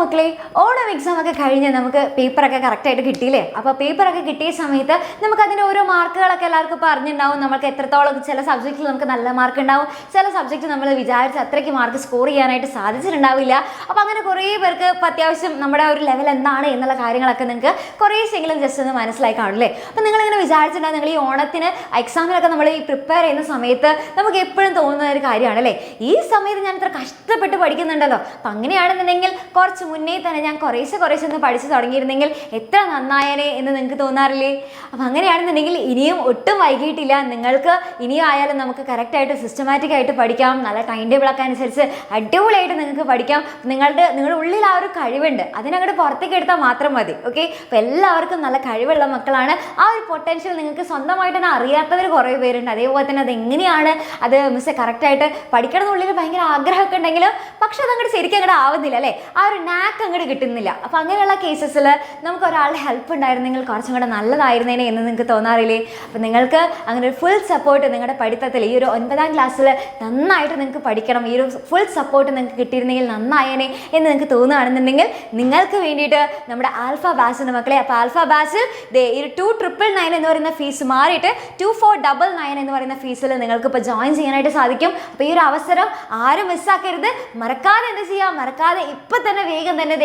മക്കളെ ഓണം എക്സാം ഒക്കെ കഴിഞ്ഞ് നമുക്ക് പേപ്പറൊക്കെ കറക്റ്റായിട്ട് കിട്ടിയില്ലേ? അപ്പോൾ പേപ്പറൊക്കെ കിട്ടിയ സമയത്ത് നമുക്ക് അതിൻ്റെ ഓരോ മാർക്കുകളൊക്കെ എല്ലാവർക്കും പറഞ്ഞിട്ടുണ്ടാവും. നമുക്ക് എത്രത്തോളം ചില സബ്ജക്റ്റിൽ നമുക്ക് നല്ല മാർക്ക് ഉണ്ടാവും, ചില സബ്ജക്റ്റ് നമ്മൾ വിചാരിച്ച അത്രയ്ക്ക് മാർക്ക് സ്കോർ ചെയ്യാനായിട്ട് സാധിച്ചിട്ടുണ്ടാവില്ല. അപ്പോൾ അങ്ങനെ കുറേ പേർക്ക് ഇപ്പോൾ അത്യാവശ്യം നമ്മുടെ ഒരു ലെവൽ എന്താണ് എന്നുള്ള കാര്യങ്ങളൊക്കെ നിങ്ങൾക്ക് കുറേശ്ശെങ്കിലും ജസ്റ്റ് ഒന്ന് മനസ്സിലായി കാണില്ലേ? അപ്പോൾ നിങ്ങളിങ്ങനെ വിചാരിച്ചിട്ടുണ്ടാകും, നിങ്ങൾ ഈ ഓണത്തിന് എക്സാമിനൊക്കെ നമ്മൾ ഈ പ്രിപ്പയർ ചെയ്യുന്ന സമയത്ത് നമുക്ക് എപ്പോഴും തോന്നുന്ന ഒരു കാര്യമാണ് അല്ലേ, ഈ സമയത്ത് ഞാൻ ഇത്ര കഷ്ടപ്പെട്ട് പഠിക്കുന്നുണ്ടല്ലോ. അപ്പം അങ്ങനെയാണെന്നുണ്ടെങ്കിൽ കുറച്ച് മുന്നേ തന്നെ ഞാൻ കുറേശ്ശെ ഒന്ന് പഠിച്ചു തുടങ്ങിയിരുന്നെങ്കിൽ എത്ര നന്നായനെ എന്ന് നിങ്ങൾക്ക് തോന്നാറില്ലേ? അപ്പം അങ്ങനെയാണെന്നുണ്ടെങ്കിൽ ഇനിയും ഒട്ടും വൈകിട്ടില്ല. നിങ്ങൾക്ക് ഇനിയും ആയാലും നമുക്ക് കറക്റ്റായിട്ട് സിസ്റ്റമാറ്റിക് ആയിട്ട് പഠിക്കാം. നല്ല ടൈം ടേബിളൊക്കെ അനുസരിച്ച് അടിപൊളിയായിട്ട് നിങ്ങൾക്ക് പഠിക്കാം. നിങ്ങളുടെ ഉള്ളിൽ ആ ഒരു കഴിവുണ്ട്, അതിനങ്ങോട്ട് പുറത്തേക്ക് എടുത്താൽ മാത്രം മതി. ഓക്കെ, അപ്പോൾ എല്ലാവർക്കും നല്ല കഴിവുള്ള മക്കളാണ്. ആ ഒരു പൊട്ടൻഷ്യൽ നിങ്ങൾക്ക് സ്വന്തമായിട്ട് തന്നെ അറിയാത്തവർ കുറേ പേരുണ്ട്. അതേപോലെ തന്നെ അതെങ്ങനെയാണ് അത് മിസ്സെ കറക്റ്റായിട്ട് പഠിക്കണം എന്നുള്ളിൽ ഭയങ്കര ആഗ്രഹമൊക്കെ ഉണ്ടെങ്കിലും പക്ഷെ അതങ്ങോട്ട് ശരിക്കും അങ്ങോട്ട് ആവുന്നില്ല അല്ലേ, ആ ഒരു നാക്ക് അങ്ങോട്ട് കിട്ടുന്നില്ല. അപ്പം അങ്ങനെയുള്ള കേസസിൽ നമുക്ക് ഒരാളുടെ ഹെൽപ്പ് ഉണ്ടായിരുന്നെങ്കിൽ കുറച്ചും കൂടെ നല്ലതായിരുന്നേനെ എന്ന് നിങ്ങൾക്ക് തോന്നാറില്ലേ? അപ്പം നിങ്ങൾക്ക് അങ്ങനെ ഒരു ഫുൾ സപ്പോർട്ട് നിങ്ങളുടെ പഠിത്തത്തിൽ ഈ ഒരു 9ാം ക്ലാസ്സിൽ നന്നായിട്ട് നിങ്ങൾക്ക് പഠിക്കണം, ഈ ഒരു ഫുൾ സപ്പോർട്ട് നിങ്ങൾക്ക് കിട്ടിയിരുന്നെങ്കിൽ നന്നായേനെ എന്ന് നിങ്ങൾക്ക് തോന്നുകയാണെന്നുണ്ടെങ്കിൽ നിങ്ങൾക്ക് വേണ്ടിയിട്ട് നമ്മുടെ ആൽഫ ബാച്ചിൻ്റെ മക്കളെ, അപ്പോൾ ആൽഫ ബാച്ചിൽ ഈ 2999 എന്ന് പറയുന്ന ഫീസ് മാറിയിട്ട് 2499 എന്ന് പറയുന്ന ഫീസിൽ നിങ്ങൾക്ക് ഇപ്പോൾ ജോയിൻ ചെയ്യാനായിട്ട് സാധിക്കും. അപ്പോൾ ഈ ഒരു അവസരം ആരും മിസ്സാക്കരുത്. മറക്കാതെ എന്ത് ചെയ്യുക, മറക്കാതെ ഇപ്പം തന്നെ വേഗം തന്നെ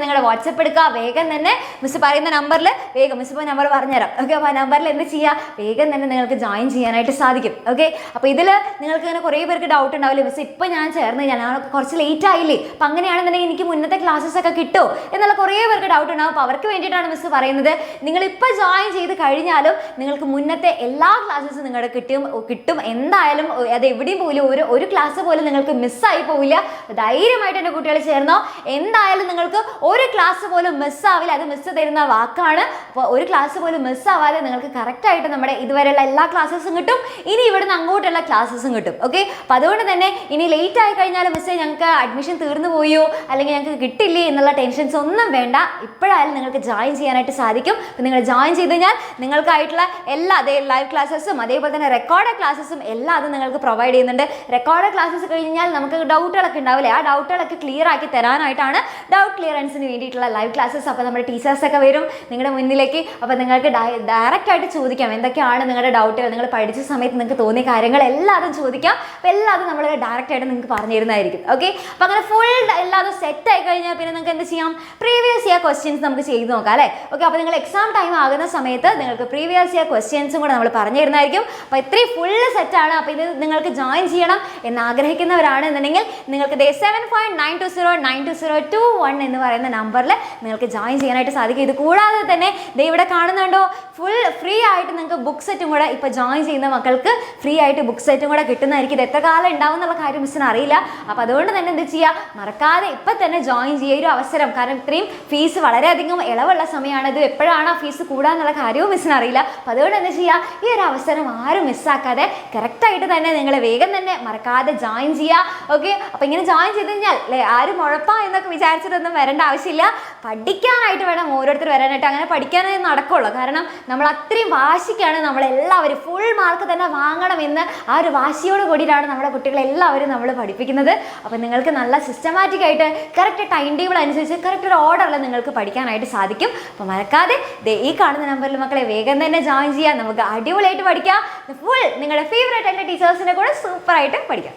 നിങ്ങളുടെ വാട്സപ്പ് എടുക്കുക. വേഗം തന്നെ മിസ് പറയുന്ന നമ്പറിൽ വേഗം മിസ് ഇപ്പോൾ നമ്പർ പറഞ്ഞുതരാം. ഓക്കെ, അപ്പോൾ ആ നമ്പറിൽ എന്ത് ചെയ്യുക, വേഗം തന്നെ നിങ്ങൾക്ക് ജോയിൻ ചെയ്യാനായിട്ട് സാധിക്കും. ഓക്കെ, അപ്പോൾ ഇതിൽ നിങ്ങൾക്ക് ഇങ്ങനെ കുറേ പേർക്ക് ഡൗട്ട് ഉണ്ടാവില്ലേ, മിസ് ഇപ്പം ഞാൻ ചേർന്ന് ഞാൻ കുറച്ച് ലേറ്റ് ആയില്ലേ, അപ്പം അങ്ങനെയാണെന്നുണ്ടെങ്കിൽ എനിക്ക് മുന്നത്തെ ക്ലാസ്സസ് ഒക്കെ കിട്ടുമോ എന്നുള്ള കുറേ പേർക്ക് ഡൗട്ട് ഉണ്ടാവും. അപ്പോൾ അവർക്ക് വേണ്ടിയിട്ടാണ് മിസ് പറയുന്നത്, നിങ്ങളിപ്പോൾ ജോയിൻ ചെയ്ത് കഴിഞ്ഞാലും നിങ്ങൾക്ക് മുന്നത്തെ എല്ലാ ക്ലാസ്സസും നിങ്ങളുടെ കിട്ടും എന്തായാലും. അത് എവിടെയും പോലും ഒരു ക്ലാസ് പോലും നിങ്ങൾക്ക് മിസ്സായി പോവില്ല. ധൈര്യമായിട്ട് എൻ്റെ കുട്ടികൾ ചേർന്നോ, എന്തായാലും നിങ്ങൾക്ക് ഒരു ക്ലാസ് പോലും മിസ്സാവില്ല. അത് മിസ് തരുന്ന വാക്കാണ്. അപ്പോൾ ഒരു ക്ലാസ് പോലും മിസ്സാവാതെ നിങ്ങൾക്ക് കറക്റ്റായിട്ട് നമ്മുടെ ഇതുവരെയുള്ള എല്ലാ ക്ലാസ്സസും കിട്ടും. ഇനി ഇവിടുന്ന് അങ്ങോട്ടുള്ള ക്ലാസ്സസും കിട്ടും. ഓക്കെ, അപ്പോൾ അതുകൊണ്ട് തന്നെ ഇനി ലേറ്റ് ആയി കഴിഞ്ഞാൽ മിസ്സേ ഞങ്ങൾക്ക് അഡ്മിഷൻ തീർന്നു പോയോ അല്ലെങ്കിൽ ഞങ്ങൾക്ക് കിട്ടില്ലേ എന്നുള്ള ടെൻഷൻസ് ഒന്നും വേണ്ട. ഇപ്പോഴായാലും നിങ്ങൾക്ക് ജോയിൻ ചെയ്യാനായിട്ട് സാധിക്കും. അപ്പോൾ നിങ്ങൾ ജോയിൻ ചെയ്ത് കഴിഞ്ഞാൽ നിങ്ങൾക്കായിട്ടുള്ള എല്ലാ ലൈവ് ക്ലാസ്സസും അതേപോലെ തന്നെ റെക്കോർഡ് ക്ലാസ്സസും എല്ലാം അത് നിങ്ങൾക്ക് പ്രൊവൈഡ് ചെയ്യുന്നുണ്ട്. റെക്കോർഡ് ക്ലാസ്സസ് കഴിഞ്ഞാൽ നമുക്ക് ഡൗട്ടുകളൊക്കെ ഉണ്ടാവില്ലേ, ആ ഡൗട്ടുകളൊക്കെ ക്ലിയർ ആക്കി തരാനായിട്ടാണ് ഡൗട്ട് ക്ലിയറൻസിന് വേണ്ടിയിട്ടുള്ള ലൈവ് ക്ലാസ്സസ്. അപ്പോൾ നമ്മുടെ ടീച്ചേഴ്സൊക്കെ വരും നിങ്ങളുടെ മുന്നിലേക്ക്. അപ്പോൾ നിങ്ങൾക്ക് ഡയറക്റ്റായിട്ട് ചോദിക്കാം എന്തൊക്കെയാണ് നിങ്ങളുടെ ഡൗട്ടുകൾ, നിങ്ങൾ പഠിച്ച സമയത്ത് നിങ്ങൾക്ക് തോന്നിയ കാര്യങ്ങൾ എല്ലാതും ചോദിക്കാം. അപ്പോൾ എല്ലാതും നമ്മൾ ഡയറക്റ്റായിട്ട് നിങ്ങൾക്ക് പറഞ്ഞു തരുന്നതായിരിക്കും. ഓക്കെ, അപ്പോൾ അങ്ങനെ ഫുൾ എല്ലാതും സെറ്റ് ആയി കഴിഞ്ഞാൽ പിന്നെ നിങ്ങൾക്ക് എന്ത് ചെയ്യാം, പ്രീവിയസ് ഇയർ ക്വസ്റ്റ്യൻസ് നമുക്ക് ചെയ്ത് നോക്കാം അല്ലേ. ഓക്കെ, അപ്പോൾ നിങ്ങൾ എക്സാം ടൈം ആകുന്ന സമയത്ത് നിങ്ങൾക്ക് പ്രീവിയസ് ഇയർ ക്വസ്റ്റ്യൻസും കൂടെ നമ്മൾ പറഞ്ഞു തരുന്നതായിരിക്കും. അപ്പോൾ ഇത്രയും ഫുള്ള് സെറ്റാണ്. അപ്പോൾ ഇത് നിങ്ങൾക്ക് ജോയിൻ ചെയ്യണം എന്ന് ആഗ്രഹിക്കുന്നവരാണെന്നുണ്ടെങ്കിൽ നിങ്ങൾക്ക് 7.920922021 എന്ന് പറയുന്ന നമ്പറിൽ നിങ്ങൾക്ക് ജോയിൻ ചെയ്യാനായിട്ട് സാധിക്കും. ഇത് കൂടാതെ തന്നെ ഇവിടെ കാണുന്നുണ്ടോ, ഫുൾ ഫ്രീ ആയിട്ട് നിങ്ങൾക്ക് ബുക്ക് സെറ്റും കൂടെ ഇപ്പോൾ ജോയിൻ ചെയ്യുന്ന മക്കൾക്ക് ഫ്രീ ആയിട്ട് ബുക്ക് സെറ്റും കൂടെ കിട്ടുന്നതായിരിക്കും. ഇത് എത്ര കാലം ഉണ്ടാവും എന്നുള്ള കാര്യം മിസ്സിന് അറിയില്ല. അപ്പോൾ അതുകൊണ്ട് തന്നെ എന്ത് ചെയ്യുക, മറക്കാതെ ഇപ്പം തന്നെ ജോയിൻ ചെയ്യുക ഒരു അവസരം. കാരണം ഇത്രയും ഫീസ് വളരെയധികം ഇളവുള്ള സമയമാണ്. ഇത് എപ്പോഴാണ് ആ ഫീസ് കൂടാന്നുള്ള കാര്യവും മിസ്സിന് അറിയില്ല. അപ്പോൾ അതുകൊണ്ട് എന്താ ചെയ്യുക, ഈ ഒരു അവസരം ആരും മിസ്സാക്കാതെ കറക്റ്റായിട്ട് തന്നെ നിങ്ങൾ വേഗം തന്നെ മറക്കാതെ ജോയിൻ ചെയ്യുക. ഓക്കെ, അപ്പോൾ ഇങ്ങനെ ജോയിൻ ചെയ്ത് കഴിഞ്ഞാൽ അല്ലേ ആരും ഉഴപ്പാ എന്നൊക്കെ വിചാരിച്ചിട്ടൊന്നും വരേണ്ട ആവശ്യമില്ല. പഠിക്കാനായിട്ട് വേണം ഓരോരുത്തർ വരാനായിട്ട്. അങ്ങനെ പഠിക്കാനായി നടക്കുള്ളൂ. കാരണം നമ്മൾ അത്രയും വാശിക്കാണ് നമ്മളെല്ലാവരും ഫുൾ മാർക്ക് തന്നെ വാങ്ങണമെന്ന് ആ ഒരു വാശിയോട് കൂടിയിട്ടാണ് നമ്മുടെ കുട്ടികളെല്ലാവരും നമ്മൾ പഠിപ്പിക്കുന്നത്. അപ്പോൾ നിങ്ങൾക്ക് നല്ല സിസ്റ്റമാറ്റിക് ആയിട്ട് കറക്റ്റ് ടൈം ടേബിൾ അനുസരിച്ച് കറക്റ്റ് ഒരു ഓർഡറിൽ നിങ്ങൾക്ക് പഠിക്കാനായിട്ട് സാധിക്കും. അപ്പോൾ മറക്കാതെ ഈ കാണുന്ന നമ്പറിൽ മക്കളെ വേഗം തന്നെ ജോയിൻ ചെയ്യാം. നമുക്ക് അടിപൊളിയായിട്ട് പഠിക്കാം. ഫുൾ നിങ്ങളുടെ ഫേവറേറ്റ് ആയിട്ടുള്ള ടീച്ചേഴ്സിൻ്റെ കൂടെ സൂപ്പറായിട്ട് പഠിക്കാം.